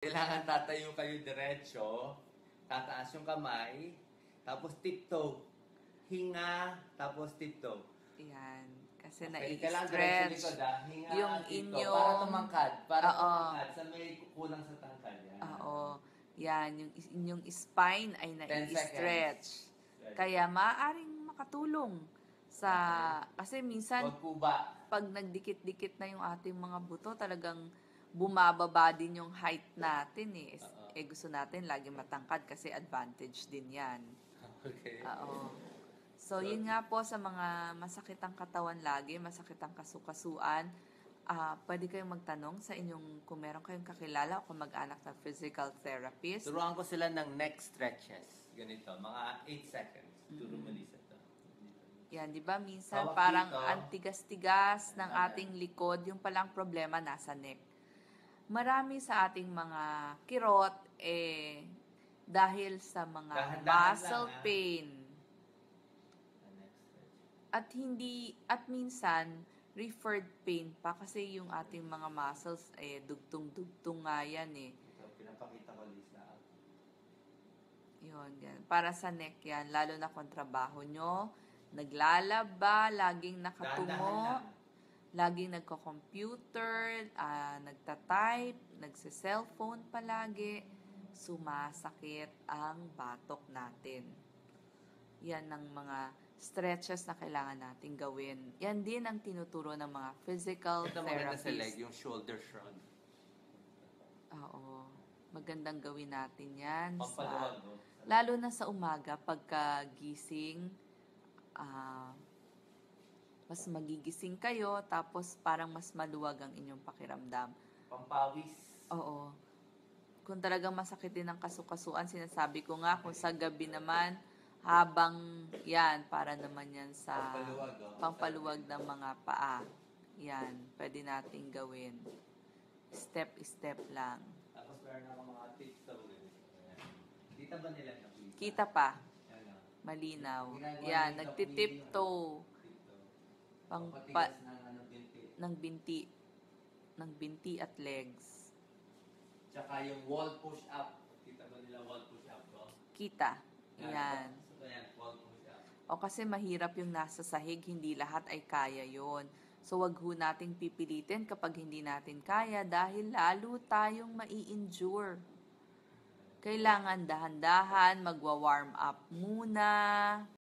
Kailangan tatayo kayo diretso, tataas yung kamay, tapos tiptoe. Hinga, tapos tiptoe. Yan. Kasi Okay, kailangan diretso nai-stretch likod Hinga, yung tiptoe. inyong... Para tumangkad. Para Oo. tumangkad. Sa may kulang sa tangkad. Yan. Oo. Yan. Yung inyong spine ay 10 nai-stretch. seconds. Kaya maaaring makatulong sa... Kasi minsan, Huwag kuba. pag nagdikit-dikit na yung ating mga buto, talagang bumababa din yung height natin eh. Gusto natin lagi matangkad kasi advantage din yan. Okay. Oo. So, yun nga po sa mga masakit ang katawan lagi, masakit ang kasukasuan, pwede kayong magtanong sa inyong, kung meron kayong kakilala o kung mag-anak na physical therapist. Turuan ko sila ng neck stretches. Ganito, mga 8 seconds. Turo mo Lisa to. Yan, di ba? Minsan Hawak parang dito. antigas-tigas ng ating likod, yung palang problema nasa neck. Marami sa ating mga kirot, dahil sa mga Dahan-dahan muscle lang, pain. At minsan, referred pain pa kasi yung ating mga muscles, dugtong-dugtong nga yan eh. Ito, pinapakita ko Lisa. Yun, yan. Para sa neck yan, lalo na kung trabaho nyo, naglalaba, laging nakatungo, laging nagko-computer, nagta-type, nagse-cellphone palagi, sumasakit ang batok natin. Yan ang mga stretches na kailangan natin gawin. Yan din ang tinuturo ng mga physical Ito maganda therapists. sa leg, yung shoulder shrug. Oo. Magandang gawin natin yan. Pampaluwag, no? Lalo na sa umaga, pagkagising, mas magigising kayo, tapos parang mas maluwag ang inyong pakiramdam. Pampawis. Oo. Kung talagang masakit din ang kasukasuan, sinasabi ko nga, kung sa gabi naman, habang yan, para naman yan sa pampaluwag ng mga paa. Yan, pwede nating gawin. Step-step lang. Tapos meron ako mga tips sa ulit. Kita ba nila na please? Kita pa. Malinaw. Yan, nagtitiptoe. Pagpatigas ng binti. Ng binti at legs. Tsaka yung wall push-up. Kita ba nila wall push-up ko? Kita. Yan. Wall push-up. O kasi mahirap yung nasa sahig, hindi lahat ay kaya yon. So wag ho nating pipilitin kapag hindi natin kaya dahil lalo tayong mai-endure. Kailangan dahan-dahan, magwa-warm up muna.